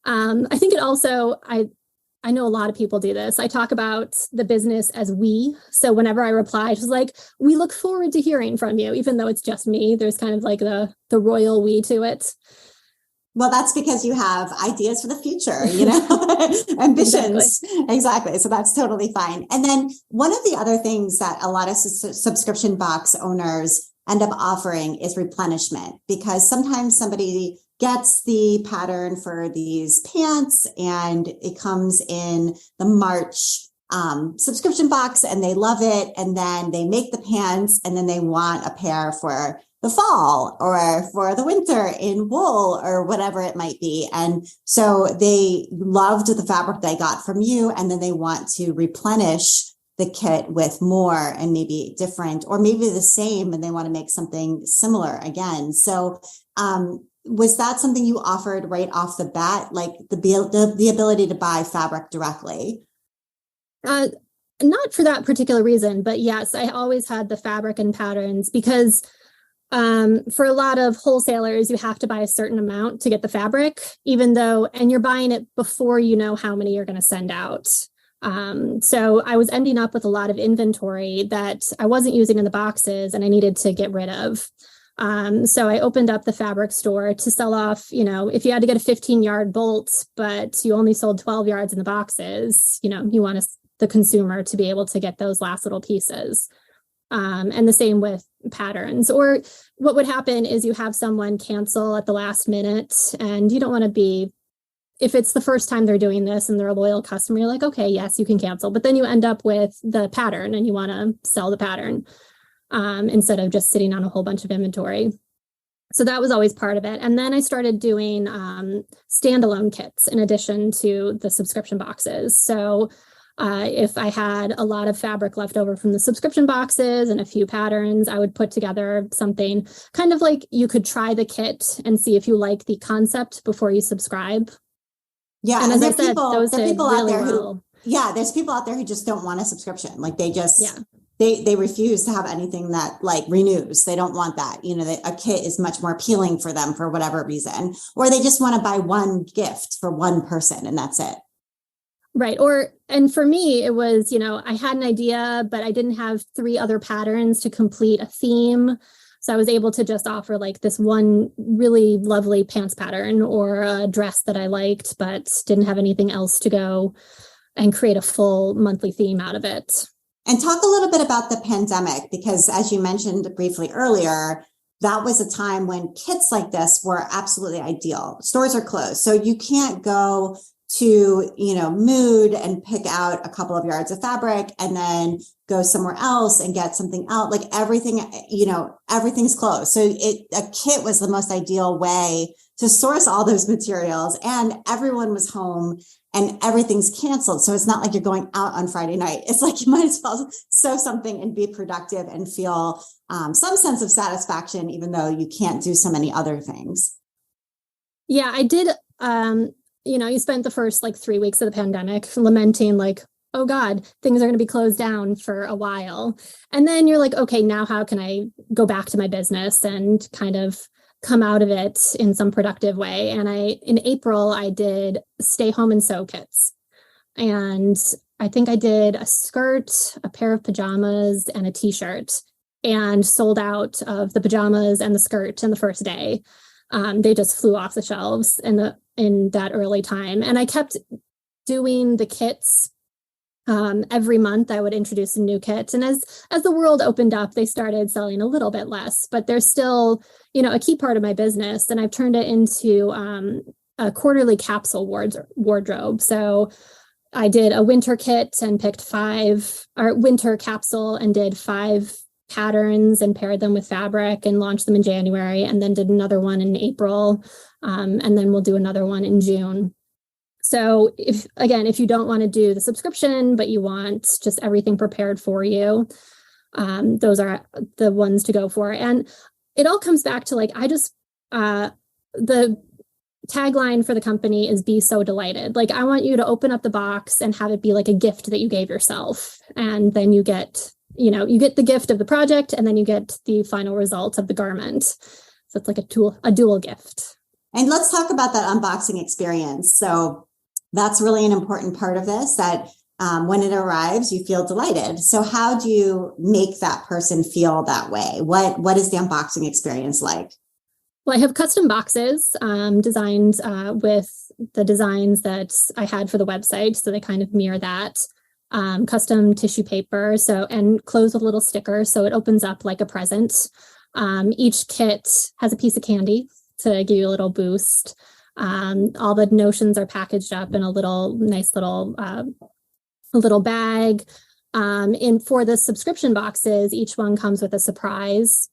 I think it also, I know a lot of people do this. I talk about the business as we. So whenever I reply, it's like, we look forward to hearing from you, even though it's just me. There's kind of like the royal we to it. Well, that's because you have ideas for the future, ambitions. Exactly. So that's totally fine. And then one of the other things that a lot of subscription box owners end up offering is replenishment, because sometimes somebody gets the pattern for these pants and it comes in the March subscription box and they love it. And then they make the pants and then they want a pair for the fall or for the winter in wool or whatever it might be. And so they loved the fabric they got from you. And then they want to replenish the kit with more and maybe different or maybe the same. And they want to make something similar again. So, was that something you offered right off the bat, like the ability to buy fabric directly? Not for that particular reason, but yes, I always had the fabric and patterns because for a lot of wholesalers, you have to buy a certain amount to get the fabric, and you're buying it before you know how many you're going to send out. So I was ending up with a lot of inventory that I wasn't using in the boxes and I needed to get rid of. So I opened up the fabric store to sell off, if you had to get a 15-yard bolt, but you only sold 12 yards in the boxes, you want the consumer to be able to get those last little pieces. And the same with patterns. Or what would happen is you have someone cancel at the last minute and you don't want to be, if it's the first time they're doing this and they're a loyal customer, you're like, okay, yes, you can cancel. But then you end up with the pattern and you want to sell the pattern. Instead of just sitting on a whole bunch of inventory. So that was always part of it. And then I started doing standalone kits in addition to the subscription boxes. So If I had a lot of fabric left over from the subscription boxes and a few patterns, I would put together something kind of like you could try the kit and see if you like the concept before you subscribe. Yeah. And as I there's said, those there are did people out really there well. there's people out there who just don't want a subscription. Like they just, Yeah. they refuse to have anything that like renews. They don't want that. A kit is much more appealing for them for whatever reason, or they just want to buy one gift for one person and that's it. Right. And for me, it was, I had an idea, but I didn't have 3 other patterns to complete a theme. So I was able to just offer like this one really lovely pants pattern or a dress that I liked, but didn't have anything else to go and create a full monthly theme out of it. And talk a little bit about the pandemic, because as you mentioned briefly earlier, that was a time when kits like this were absolutely ideal. Stores are closed, so you can't go to, Mood and pick out a couple of yards of fabric and then go somewhere else and get something out. Like everything, everything's closed. So a kit was the most ideal way to source all those materials, and everyone was home and everything's canceled. So it's not like you're going out on Friday night. It's like you might as well sew something and be productive and feel some sense of satisfaction, even though you can't do so many other things. Yeah, I did. You spent the first like 3 weeks of the pandemic lamenting like, oh God, things are going to be closed down for a while. And then you're like, okay, now how can I go back to my business and kind of come out of it in some productive way? And in April, I did stay home and sew kits. And I think I did a skirt, a pair of pajamas, and a t-shirt, and sold out of the pajamas and the skirt in the first day. They just flew off the shelves in that early time. And I kept doing the kits. Every month I would introduce a new kit. And as the world opened up, they started selling a little bit less, but they're still, a key part of my business. And I've turned it into a quarterly capsule wardrobe. So I did a winter kit and picked 5, or winter capsule and did 5 patterns and paired them with fabric and launched them in January, and then did another one in April. And then we'll do another one in June. So if you don't want to do the subscription, but you want just everything prepared for you, those are the ones to go for. And it all comes back to the tagline for the company is be so delighted. Like I want you to open up the box and have it be like a gift that you gave yourself. And then you get the gift of the project, and then you get the final result of the garment. So it's like a dual gift. And let's talk about that unboxing experience. So that's really an important part of this, that when it arrives, you feel delighted. So how do you make that person feel that way? What is the unboxing experience like? Well, I have custom boxes designed with the designs that I had for the website. So they kind of mirror that. Custom tissue paper, and closed with little stickers, so it opens up like a present. Each kit has a piece of candy to give you a little boost. All the notions are packaged up in a nice little bag. For the subscription boxes, each one comes with a surprise.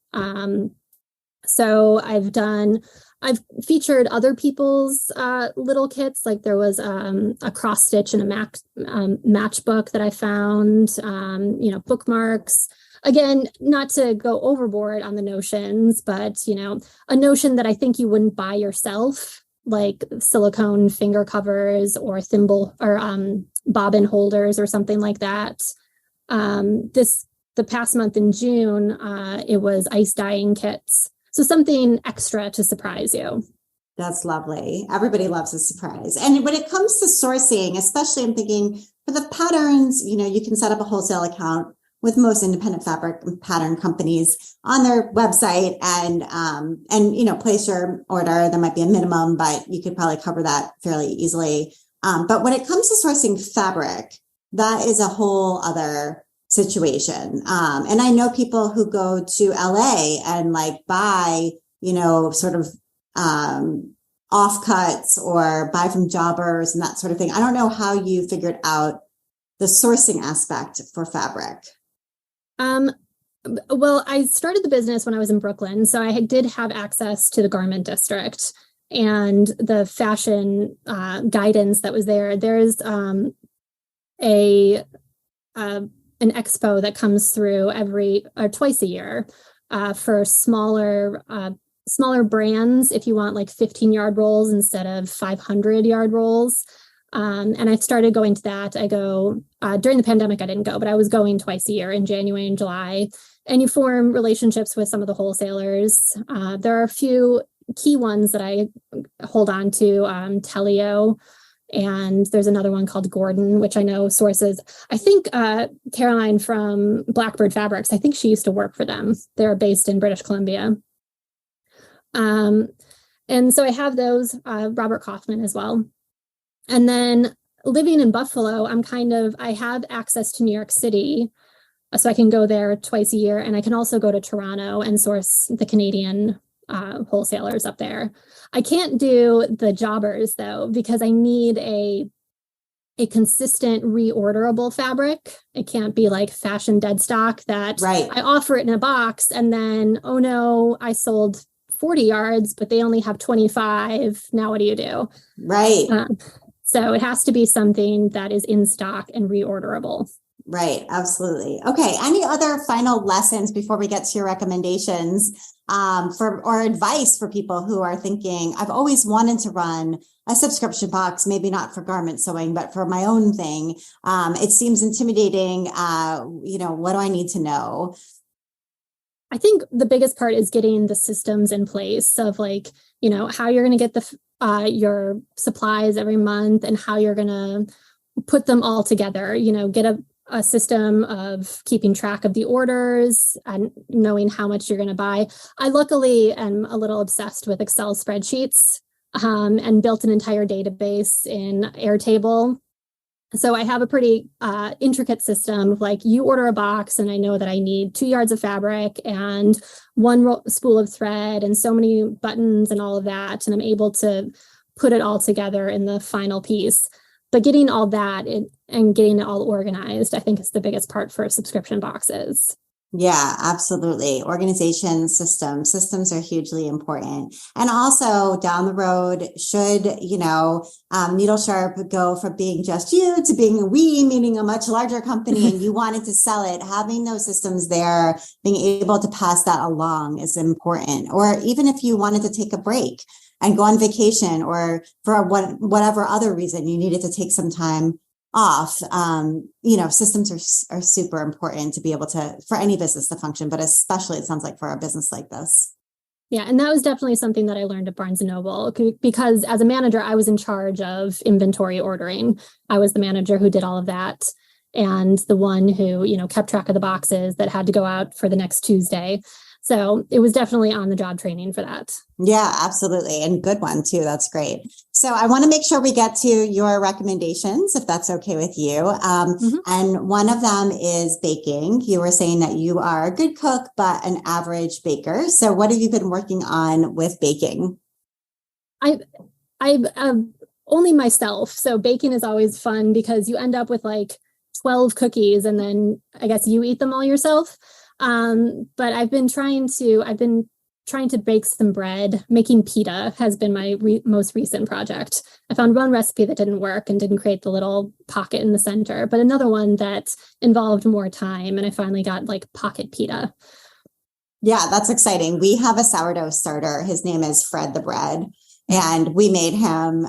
So I've featured other people's little kits. Like there was a cross stitch and a matchbook that I found, bookmarks. Again, not to go overboard on the notions, but, a notion that I think you wouldn't buy yourself, like silicone finger covers or thimble or bobbin holders or something like that. The past month in June, it was ice dyeing kits. So something extra to surprise you. That's lovely. Everybody loves a surprise. And when it comes to sourcing, especially I'm thinking for the patterns, you can set up a wholesale account with most independent fabric and pattern companies on their website and place your order. There might be a minimum, but you could probably cover that fairly easily. But when it comes to sourcing fabric, that is a whole other situation. And I know people who go to LA and buy, sort of offcuts or buy from jobbers and that sort of thing. I don't know how you figured out the sourcing aspect for fabric. Well, I started the business when I was in Brooklyn, so I did have access to the garment district and the fashion guidance that was there. There's a an expo that comes through every or twice a year for smaller brands. If you want like 15-yard rolls instead of 500-yard rolls. And I've started going to that. I go during the pandemic, I didn't go, but I was going twice a year in January and July. And you form relationships with some of the wholesalers. There are a few key ones that I hold on to, Telio, and there's another one called Gordon, which I know sources. I think Caroline from Blackbird Fabrics, I think she used to work for them. They're based in British Columbia. And so I have those, Robert Kaufman as well. And then living in Buffalo, I have access to New York City, so I can go there twice a year. And I can also go to Toronto and source the Canadian wholesalers up there. I can't do the jobbers though, because I need a consistent reorderable fabric. It can't be like fashion dead stock that I offer it in a box and then, oh no, I sold 40 yards, but they only have 25. Now what do you do? Right. So it has to be something that is in stock and reorderable. Right. Absolutely. Okay. Any other final lessons before we get to your recommendations or advice for people who are thinking, I've always wanted to run a subscription box, maybe not for garment sewing, but for my own thing. It seems intimidating. What do I need to know? I think the biggest part is getting the systems in place of how you're going to get your supplies every month and how you're going to put them all together, get a system of keeping track of the orders and knowing how much you're going to buy. I luckily am a little obsessed with Excel spreadsheets and built an entire database in Airtable. So I have a pretty intricate system of you order a box and I know that I need 2 yards of fabric and one spool of thread and so many buttons and all of that. And I'm able to put it all together in the final piece. But getting all that and getting it all organized, I think is the biggest part for subscription boxes. Yeah, absolutely. Organization systems are hugely important. And also down the road, should, Needle Sharp go from being just you to being a we, meaning a much larger company, and you wanted to sell it, having those systems there, being able to pass that along is important. Or even if you wanted to take a break and go on vacation, or for whatever other reason you needed to take some time off, systems are super important to be able to, for any business to function, but especially it sounds like for a business like this. Yeah. And that was definitely something that I learned at Barnes & Noble, because as a manager, I was in charge of inventory ordering. I was the manager who did all of that and the one who, kept track of the boxes that had to go out for the next Tuesday. So it was definitely on the job training for that. Yeah, absolutely. And good one too. That's great. So I want to make sure we get to your recommendations, if that's okay with you. And one of them is baking. You were saying that you are a good cook, but an average baker. So what have you been working on with baking? I only myself. So baking is always fun because you end up with 12 cookies and then I guess you eat them all yourself. But I've been trying to bake some bread. Making pita has been my most recent project. I found one recipe that didn't work and didn't create the little pocket in the center, but another one that involved more time. And I finally got pocket pita. Yeah, that's exciting. We have a sourdough starter. His name is Fred the Bread. And we made him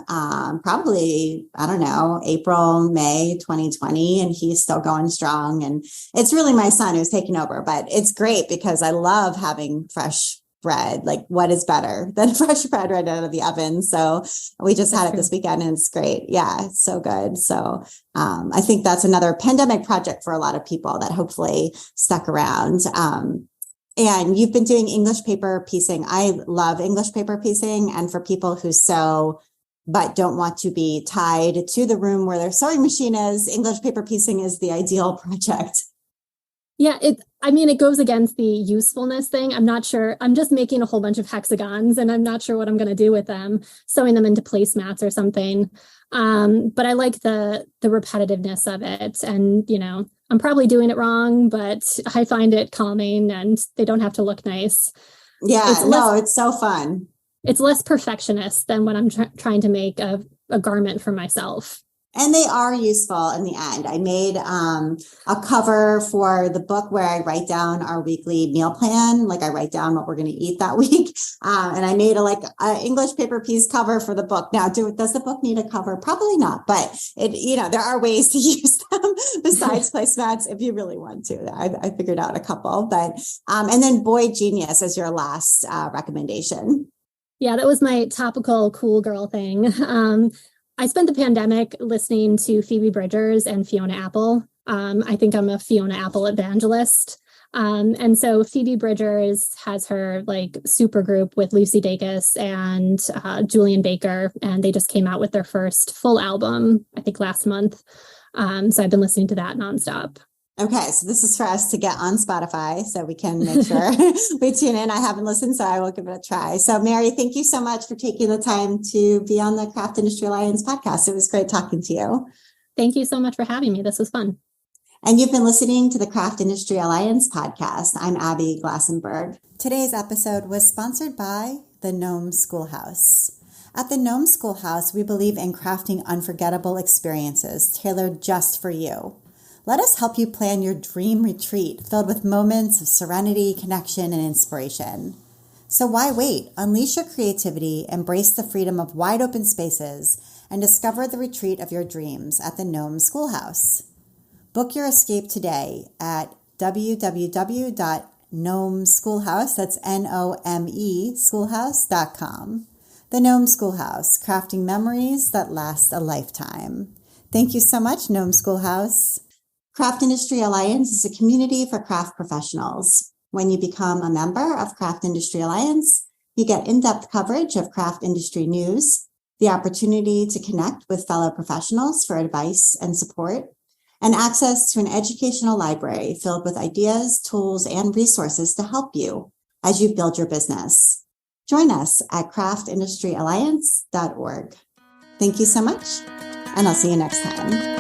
probably, April, May 2020, and he's still going strong. And it's really my son who's taking over, but it's great because I love having fresh bread. What is better than fresh bread right out of the oven? So we just had it this weekend and it's great. Yeah, it's so good. So I think that's another pandemic project for a lot of people that hopefully stuck around. And you've been doing English paper piecing. I love English paper piecing. And for people who sew, but don't want to be tied to the room where their sewing machine is, English paper piecing is the ideal project. Yeah, it goes against the usefulness thing. I'm not sure. I'm just making a whole bunch of hexagons and I'm not sure what I'm going to do with them, sewing them into placemats or something. But I like the repetitiveness of it. And, I'm probably doing it wrong, but I find it calming and they don't have to look nice. Yeah, it's so fun. It's less perfectionist than when I'm trying to make a garment for myself. And they are useful in the end. I made a cover for the book where I write down our weekly meal plan. Like I write down what we're going to eat that week. And I made a English paper piece cover for the book. Now, does the book need a cover? Probably not, but there are ways to use them besides placemats if you really want to. I figured out a couple, but and then Boy Genius as your last recommendation. Yeah, that was my topical cool girl thing. I spent the pandemic listening to Phoebe Bridgers and Fiona Apple. I think I'm a Fiona Apple evangelist. And so Phoebe Bridgers has her super group with Lucy Dacus and Julian Baker, and they just came out with their first full album, I think last month. So I've been listening to that nonstop. Okay, so this is for us to get on Spotify so we can make sure we tune in. I haven't listened, so I will give it a try. So Mary, thank you so much for taking the time to be on the Craft Industry Alliance podcast. It was great talking to you. Thank you so much for having me. This was fun. And you've been listening to the Craft Industry Alliance podcast. I'm Abby Glassenberg. Today's episode was sponsored by the Nome Schoolhouse. At the Nome Schoolhouse, we believe in crafting unforgettable experiences tailored just for you. Let us help you plan your dream retreat filled with moments of serenity, connection, and inspiration. So why wait? Unleash your creativity, embrace the freedom of wide open spaces, and discover the retreat of your dreams at the Nome Schoolhouse. Book your escape today at www.nomeschoolhouse, that's Nome schoolhouse.com. The Nome Schoolhouse, crafting memories that last a lifetime. Thank you so much, Nome Schoolhouse. Craft Industry Alliance is a community for craft professionals. When you become a member of Craft Industry Alliance, you get in-depth coverage of craft industry news, the opportunity to connect with fellow professionals for advice and support, and access to an educational library filled with ideas, tools, and resources to help you as you build your business. Join us at craftindustryalliance.org. Thank you so much, and I'll see you next time.